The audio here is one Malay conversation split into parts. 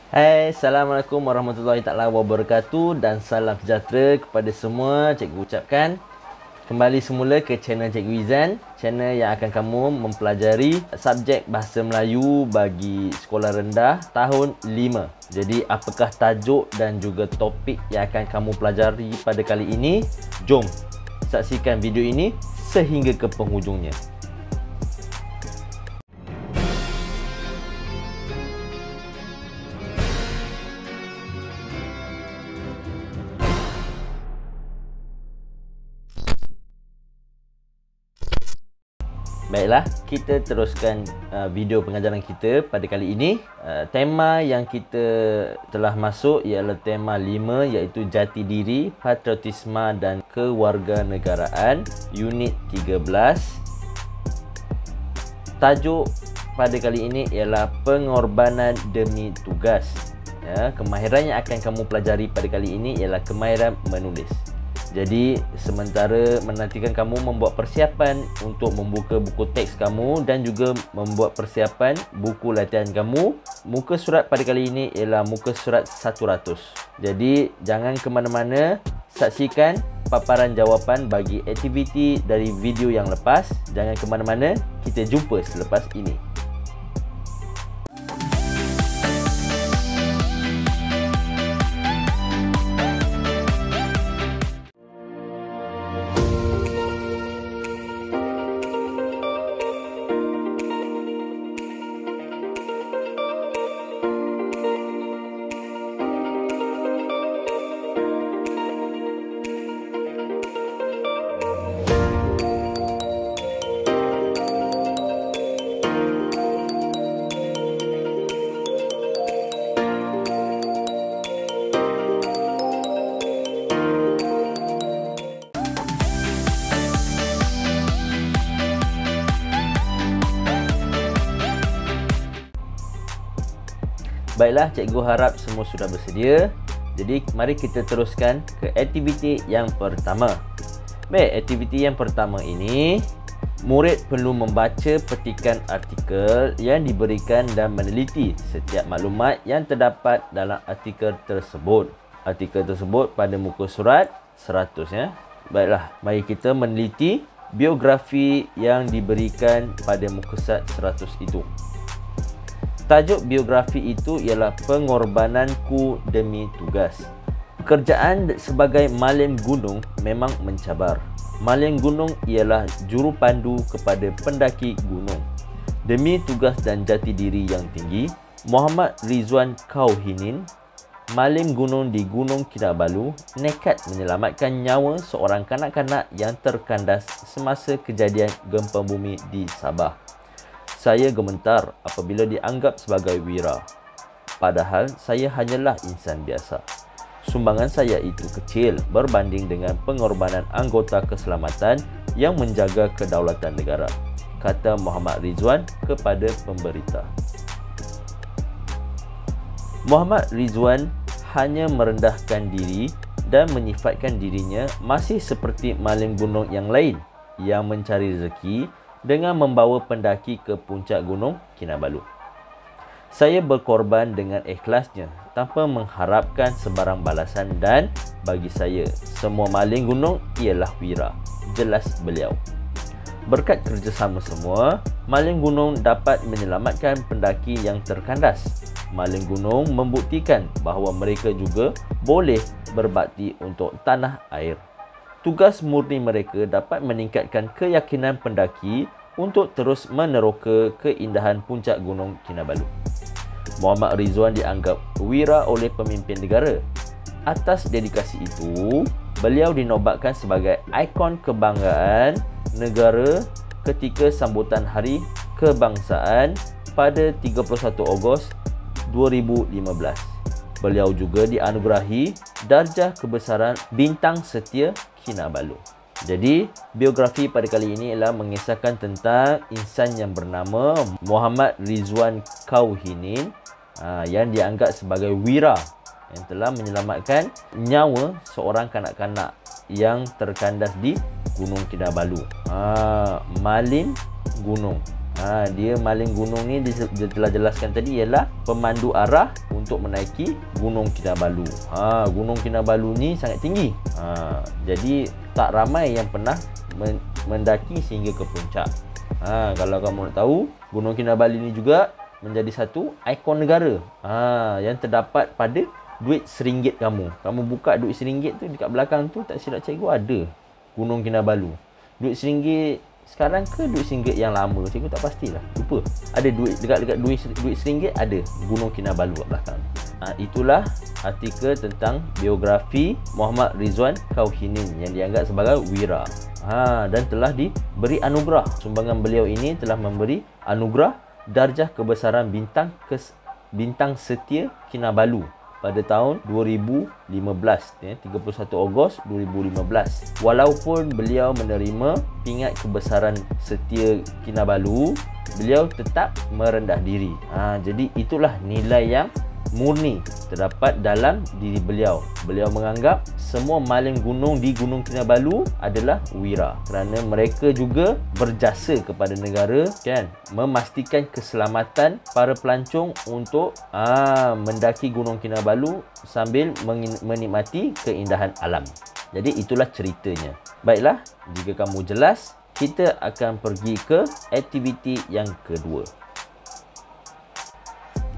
Hai, Assalamualaikum warahmatullahi taala wabarakatuh dan salam sejahtera kepada semua. Cikgu ucapkan kembali semula ke channel Cikgu Izan, channel yang akan kamu mempelajari subjek Bahasa Melayu bagi sekolah rendah tahun 5. Jadi apakah tajuk dan juga topik yang akan kamu pelajari pada kali ini? Jom saksikan video ini sehingga ke penghujungnya. Baiklah, kita teruskan video pengajaran kita pada kali ini. Tema yang kita telah masuk ialah tema 5, iaitu Jati Diri, Patriotisme dan Kewarganegaraan, Unit 13. Tajuk pada kali ini ialah Pengorbanan Demi Tugas. Kemahiran yang akan kamu pelajari pada kali ini ialah kemahiran menulis. Jadi, sementara menantikan kamu membuat persiapan untuk membuka buku teks kamu dan juga membuat persiapan buku latihan kamu, muka surat pada kali ini ialah muka surat 100. Jadi, jangan ke mana-mana, saksikan paparan jawapan bagi aktiviti dari video yang lepas. Jangan ke mana-mana, kita jumpa selepas ini. Baiklah, cikgu harap semua sudah bersedia. Jadi, mari kita teruskan ke aktiviti yang pertama. Baik, aktiviti yang pertama ini, murid perlu membaca petikan artikel yang diberikan dan meneliti setiap maklumat yang terdapat dalam artikel tersebut. Artikel tersebut pada muka surat 100 ya. Baiklah, mari kita meneliti biografi yang diberikan pada muka surat 100 itu. Tajuk biografi itu ialah Pengorbananku Demi Tugas. Pekerjaan sebagai malim gunung memang mencabar. Malim gunung ialah jurupandu kepada pendaki gunung. Demi tugas dan jati diri yang tinggi, Muhammad Rizwan Kauhinin, malim gunung di Gunung Kinabalu, nekat menyelamatkan nyawa seorang kanak-kanak yang terkandas semasa kejadian gempa bumi di Sabah. Saya gemetar apabila dianggap sebagai wira. Padahal saya hanyalah insan biasa. Sumbangan saya itu kecil berbanding dengan pengorbanan anggota keselamatan yang menjaga kedaulatan negara, kata Muhammad Rizwan kepada pemberita. Muhammad Rizwan hanya merendahkan diri dan menyifatkan dirinya masih seperti malim gunung yang lain yang mencari rezeki dengan membawa pendaki ke puncak Gunung Kinabalu. Saya berkorban dengan ikhlasnya tanpa mengharapkan sebarang balasan dan bagi saya, semua maling gunung ialah wira, jelas beliau. Berkat kerjasama semua, maling gunung dapat menyelamatkan pendaki yang terkandas. Maling gunung membuktikan bahawa mereka juga boleh berbakti untuk tanah air. Tugas murni mereka dapat meningkatkan keyakinan pendaki untuk terus meneroka keindahan puncak Gunung Kinabalu. Muhammad Rizwan dianggap wira oleh pemimpin negara. Atas dedikasi itu, beliau dinobatkan sebagai ikon kebanggaan negara ketika sambutan Hari Kebangsaan pada 31 Ogos 2015. Beliau juga dianugerahi darjah kebesaran Bintang Setia Kinabalu. Jadi, biografi pada kali ini ialah mengisahkan tentang insan yang bernama Muhammad Rizwan Kauhinin yang dianggap sebagai wira yang telah menyelamatkan nyawa seorang kanak-kanak yang terkandas di Gunung Kinabalu. Malim gunung. Dia Malin Gunung ni dia telah jelaskan tadi ialah pemandu arah untuk menaiki Gunung Kinabalu. Gunung Kinabalu ni sangat tinggi. Jadi tak ramai yang pernah mendaki sehingga ke puncak. Kalau kamu nak tahu, Gunung Kinabalu ni juga menjadi satu ikon negara yang terdapat pada duit RM1 kamu. Kamu buka duit RM1 tu, dekat belakang tu tak silap cikgu ada Gunung Kinabalu. Duit RM1 sekarang ke duit RM1 yang lama? Cikgu tak pastilah. Lupa. Ada duit dekat duit RM1 ada Gunung Kinabalu kat belakang. Itulah artikel tentang biografi Muhammad Rizwan Kauhinin yang dianggap sebagai wira. Dan telah diberi anugerah. Sumbangan beliau ini telah memberi anugerah darjah kebesaran bintang setia Kinabalu pada tahun 2015, 31 Ogos 2015. Walaupun beliau menerima pingat kebesaran setia Kinabalu, beliau tetap merendah diri. Jadi itulah nilai yang murni terdapat dalam diri beliau. Beliau menganggap semua malin gunung di Gunung Kinabalu adalah wira kerana mereka juga berjasa kepada negara, kan, memastikan keselamatan para pelancong untuk mendaki Gunung Kinabalu sambil menikmati keindahan alam. Jadi itulah ceritanya. Baiklah, jika kamu jelas, kita akan pergi ke aktiviti yang kedua.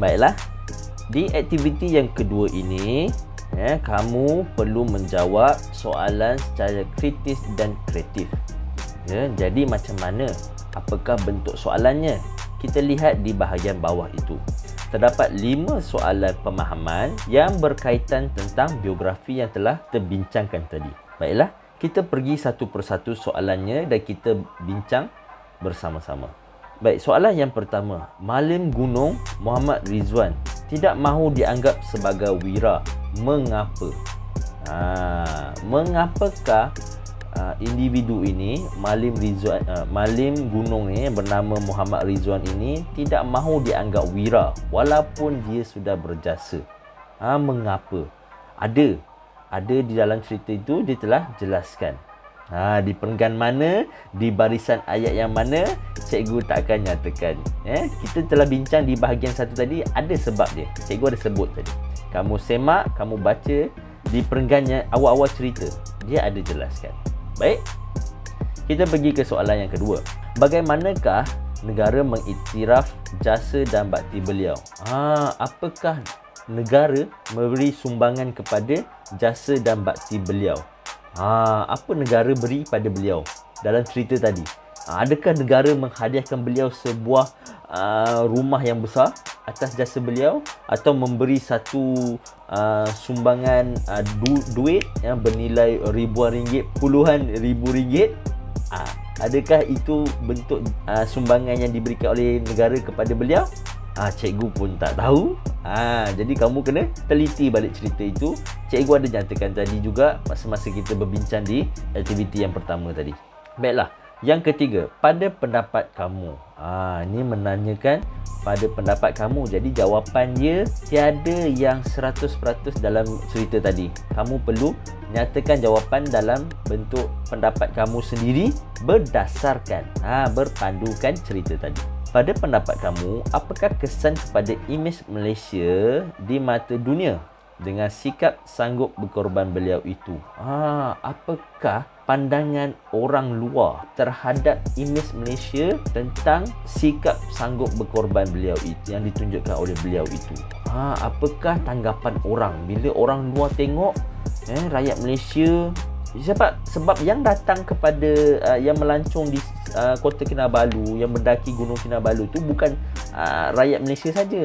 Baiklah, di aktiviti yang kedua ini, kamu perlu menjawab soalan secara kritis dan kreatif. Jadi macam mana? Apakah bentuk soalannya? Kita lihat di bahagian bawah itu. Terdapat 5 soalan pemahaman yang berkaitan tentang biografi yang telah terbincangkan tadi. Baiklah, kita pergi satu persatu soalannya dan kita bincang bersama-sama. Baik, soalan yang pertama. Malin Gunung Muhammad Rizwan tidak mahu dianggap sebagai wira. Mengapa? Mengapakah individu ini, Malin Gunung ni yang bernama Muhammad Rizwan ini tidak mahu dianggap wira walaupun dia sudah berjasa? Mengapa? Ada di dalam cerita itu dia telah jelaskan. Di perenggan mana, di barisan ayat yang mana, cikgu tak akan nyatakan. Kita telah bincang di bahagian satu tadi, ada sebab dia. Cikgu ada sebut tadi. Kamu semak, kamu baca di perenggannya awal-awal cerita, dia ada jelaskan. Baik, kita pergi ke soalan yang kedua. Bagaimanakah negara mengiktiraf jasa dan bakti beliau? Apakah negara memberi sumbangan kepada jasa dan bakti beliau? Apa negara beri pada beliau dalam cerita tadi? Adakah negara menghadiahkan beliau sebuah rumah yang besar atas jasa beliau, atau memberi satu sumbangan duit yang bernilai ribuan ringgit, puluhan ribu ringgit? Adakah itu bentuk sumbangan yang diberikan oleh negara kepada beliau? Cikgu pun tak tahu. Jadi kamu kena teliti balik cerita itu. Cikgu ada nyatakan tadi juga masa-masa kita berbincang di aktiviti yang pertama tadi. Baiklah, yang ketiga, pada pendapat kamu. Ini menanyakan pada pendapat kamu. Jadi jawapan dia tiada yang 100% dalam cerita tadi. Kamu perlu nyatakan jawapan dalam bentuk pendapat kamu sendiri berdasarkan berpandukan cerita tadi. Pada pendapat kamu, apakah kesan kepada imej Malaysia di mata dunia dengan sikap sanggup berkorban beliau itu? Apakah pandangan orang luar terhadap imej Malaysia tentang sikap sanggup berkorban beliau itu yang ditunjukkan oleh beliau itu? Apakah tanggapan orang bila orang luar tengok rakyat Malaysia? Sebab yang datang kepada yang melancong di Kota Kinabalu, yang mendaki Gunung Kinabalu tu bukan rakyat Malaysia saja.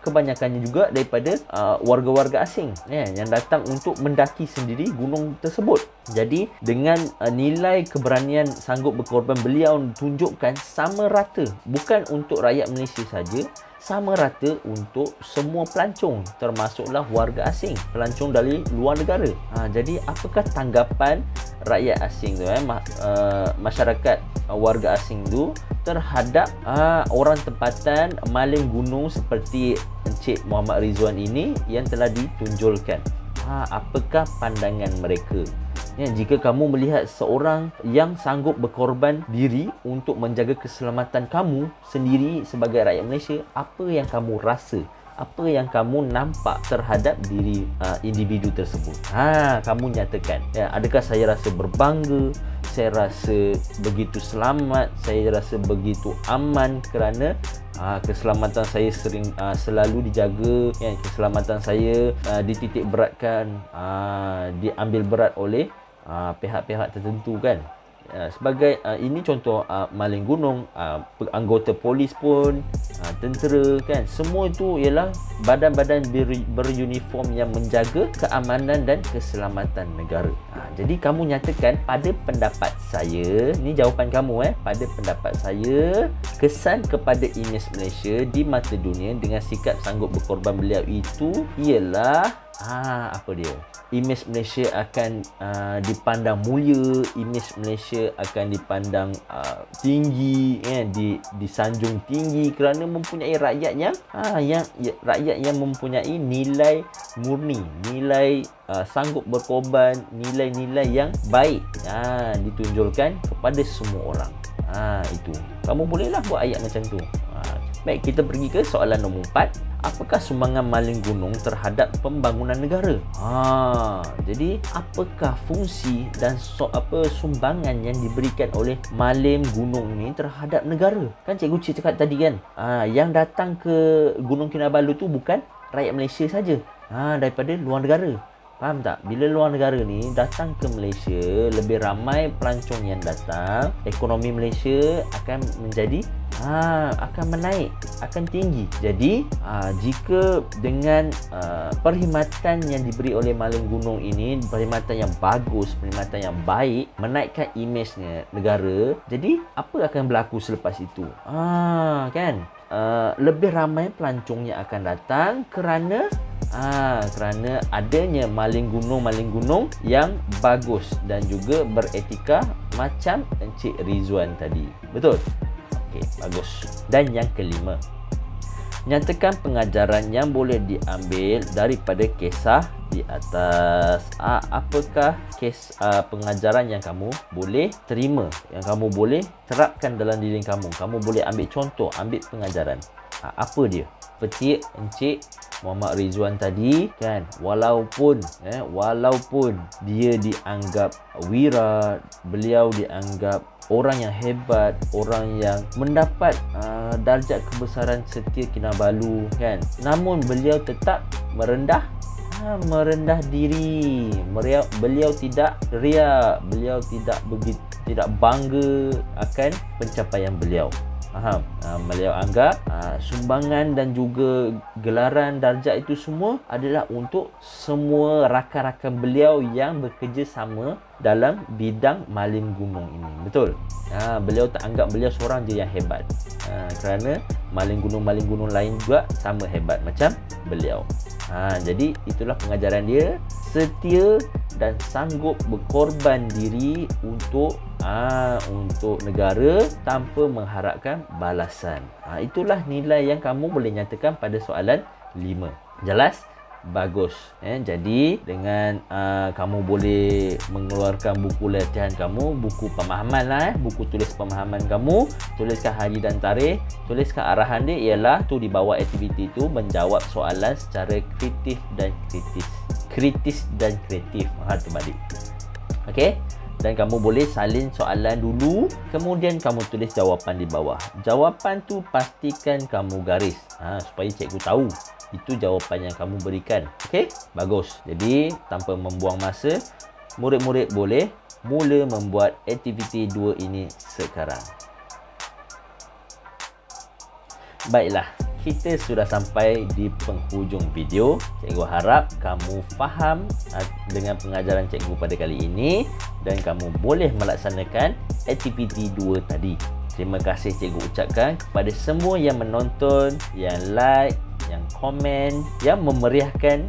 Kebanyakannya juga daripada warga-warga asing yang datang untuk mendaki sendiri gunung tersebut. Jadi dengan nilai keberanian sanggup berkorban beliau tunjukkan sama rata, bukan untuk rakyat Malaysia saja, sama rata untuk semua pelancong, termasuklah warga asing, pelancong dari luar negara. Jadi apakah tanggapan rakyat asing tu, masyarakat warga asing tu terhadap orang tempatan malin gunung seperti Encik Muhammad Rizwan ini yang telah ditunjulkan? Apakah pandangan mereka? Ya, jika kamu melihat seorang yang sanggup berkorban diri untuk menjaga keselamatan kamu sendiri sebagai rakyat Malaysia, apa yang kamu rasa? Apa yang kamu nampak terhadap diri individu tersebut? Kamu nyatakan. Ya, adakah saya rasa berbangga? Saya rasa begitu selamat? Saya rasa begitu aman kerana keselamatan saya selalu dijaga, ya, keselamatan saya dititik beratkan, diambil berat oleh pihak-pihak tertentu kan. Sebagai ini contoh maling gunung, anggota polis pun, tentera kan, semua itu ialah badan-badan beruniform yang menjaga keamanan dan keselamatan negara. Jadi kamu nyatakan, pada pendapat saya, ni jawapan kamu pada pendapat saya, kesan kepada imej Malaysia di mata dunia dengan sikap sanggup berkorban beliau itu ialah apa dia? Imej Malaysia akan dipandang mulia, imej Malaysia akan dipandang tinggi, disanjung tinggi kerana mempunyai rakyat yang mempunyai nilai murni, nilai sanggup berkorban, nilai-nilai yang baik ditunjulkan kepada semua orang. Itu. Kamu bolehlah buat ayat macam tu. Baik, kita pergi ke soalan nombor 4. Apakah sumbangan maling gunung terhadap pembangunan negara? Jadi apakah fungsi dan sumbangan yang diberikan oleh maling gunung ni terhadap negara? Kan cikgu cakap tadi kan, yang datang ke Gunung Kinabalu tu bukan rakyat Malaysia saja, daripada luar negara. Faham tak? Bila luar negara ni datang ke Malaysia, lebih ramai pelancong yang datang, ekonomi Malaysia akan menjadi akan menaik, akan tinggi. Jadi jika dengan perkhidmatan yang diberi oleh maling gunung ini, perkhidmatan yang bagus, perkhidmatan yang baik, menaikkan imejnya negara, jadi apa akan berlaku selepas itu? Kan? Lebih ramai pelancong yang akan datang kerana adanya maling gunung yang bagus dan juga beretika macam Encik Rizwan tadi. Betul? Okey, bagus. Dan yang kelima, nyatakan pengajaran yang boleh diambil daripada kisah di atas. Apakah pengajaran yang kamu boleh terima, yang kamu boleh terapkan dalam diri kamu? Kamu boleh ambil contoh, ambil pengajaran. Apa dia? Seperti Encik Muhammad Rizwan tadi kan, walaupun dia dianggap wira, beliau dianggap orang yang hebat, orang yang mendapat darjat kebesaran Setia Kinabalu kan, namun beliau tetap merendah diri. Beliau tidak riak, beliau tidak bangga akan pencapaian beliau. Faham? Beliau anggap sumbangan dan juga gelaran darjat itu semua adalah untuk semua rakan-rakan beliau yang bekerja sama dalam bidang maling gunung ini. Betul? Beliau tak anggap beliau seorang je yang hebat, kerana maling gunung lain juga sama hebat macam beliau. Jadi itulah pengajaran dia, setia dan sanggup berkorban diri untuk negara tanpa mengharapkan balasan. Itulah nilai yang kamu boleh nyatakan pada soalan 5. Jelas? Bagus. Jadi dengan kamu boleh mengeluarkan buku latihan kamu, buku pemahaman buku tulis pemahaman kamu, tuliskan hari dan tarikh, tuliskan arahan dia ialah tu di bawah aktiviti itu menjawab soalan secara kritis dan kreatif. Terbalik. Okey? Dan kamu boleh salin soalan dulu, kemudian kamu tulis jawapan di bawah. Jawapan tu pastikan kamu garis supaya cikgu tahu itu jawapan yang kamu berikan. Okey? Bagus. Jadi tanpa membuang masa, murid-murid boleh mula membuat aktiviti 2 ini sekarang. Baiklah, kita sudah sampai di penghujung video. Cikgu harap kamu faham dengan pengajaran cikgu pada kali ini dan kamu boleh melaksanakan aktiviti 2 tadi. Terima kasih cikgu ucapkan kepada semua yang menonton, yang like, yang komen, yang memeriahkan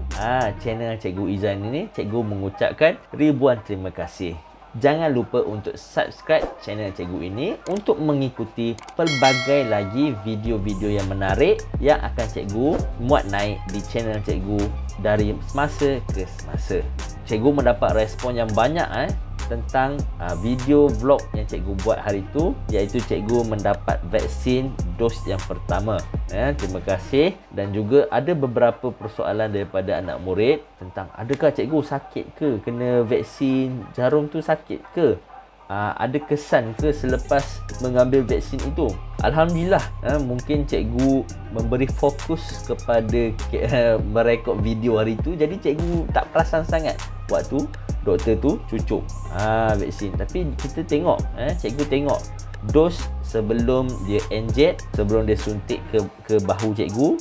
channel Cikgu Izan ini. Cikgu mengucapkan ribuan terima kasih. Jangan lupa untuk subscribe channel cikgu ini untuk mengikuti pelbagai lagi video-video yang menarik yang akan cikgu muat naik di channel cikgu dari semasa ke semasa. cikgu mendapat respon yang banyak tentang video vlog yang cikgu buat hari itu, iaitu cikgu mendapat vaksin dos yang pertama. Terima kasih. Dan juga ada beberapa persoalan daripada anak murid tentang adakah cikgu sakit ke kena vaksin jarum tu, sakit ke, ada kesan ke selepas mengambil vaksin itu. Alhamdulillah, mungkin cikgu memberi fokus kepada merekod video hari itu, jadi cikgu tak perasan sangat waktu doktor tu cucuk vaksin. Tapi kita tengok, cikgu tengok dos sebelum dia inject, sebelum dia suntik ke bahu cikgu,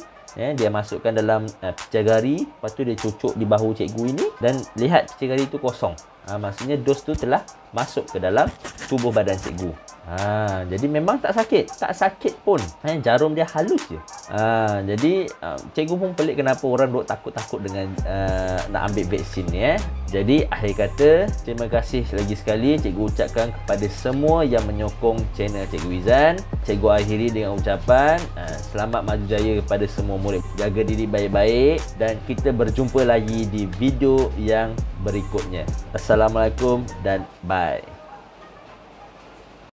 dia masukkan dalam picagari, lepas tu dia cucuk di bahu cikgu ini, dan lihat picagari itu kosong. Maksudnya dos tu telah masuk ke dalam tubuh badan cikgu. Jadi memang tak sakit pun. Jarum dia halus je. Jadi cikgu pun pelik kenapa orang duk takut-takut dengan nak ambil vaksin ni. Jadi akhir kata, terima kasih lagi sekali cikgu ucapkan kepada semua yang menyokong channel Cikgu Izan. Cikgu akhiri dengan ucapan selamat maju jaya kepada semua murid. Jaga diri baik-baik dan kita berjumpa lagi di video yang berikutnya. Assalamualaikum dan bye.